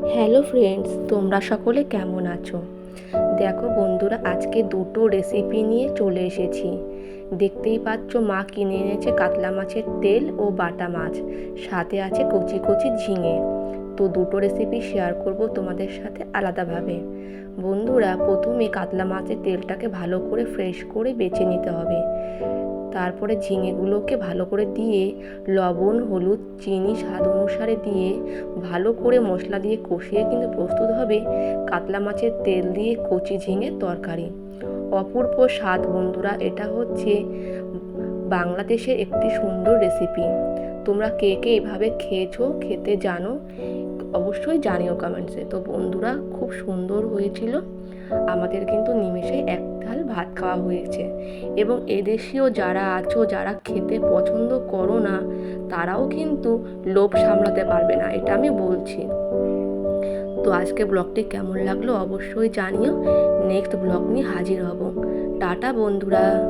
Hello friends, তোমরা সকলে কেমন আছো? দেখো বন্ধুরা, আজকে দুটো রেসিপি নিয়ে চলে এসেছি। দেখতেই পাচ্ছ, মা কিনে এনেছে কাতলা মাছের তেল ও বাটা মাছ, সাথে আছে কচি কচি ঝিঙে। তো দুটো রেসিপি শেয়ার করব তোমাদের সাথে আলাদাভাবে। বন্ধুরা, প্রথমে কাতলা মাছের তেলটাকে ভালো করে ফ্রেশ করে বেছে নিতে হবে। তারপরে ঝিঙেগুলোকে ভালো করে দিয়ে লবণ, হলুদ, চিনি স্বাদ অনুসারে দিয়ে ভালো করে মশলা দিয়ে কষিয়ে কিন্তু প্রস্তুত হবে কাতলা মাছের তেল দিয়ে কচি ঝিঙের তরকারি। অপূর্ব স্বাদ বন্ধুরা, এটা হচ্ছে বাংলাদেশের একটি সুন্দর রেসিপি। তোমরা কে কে এভাবে খেয়েছো, খেতে জানো, অবশ্যই জানিও কমেন্টসে। তো বন্ধুরা, খুব সুন্দর হয়েছিল। আমাদের কিন্তু নিমেষে এক থাল ভাত খাওয়া হয়েছে। এবং এদেশীয় যারা আছো, যারা খেতে পছন্দ করো না, তারাও কিন্তু লোভ সামলাতে পারবে না, এটা আমি বলছি। তো আজকে ব্লগটি কেমন লাগলো অবশ্যই জানিও। নেক্সট ব্লগ নিয়ে হাজির হব। টাটা বন্ধুরা।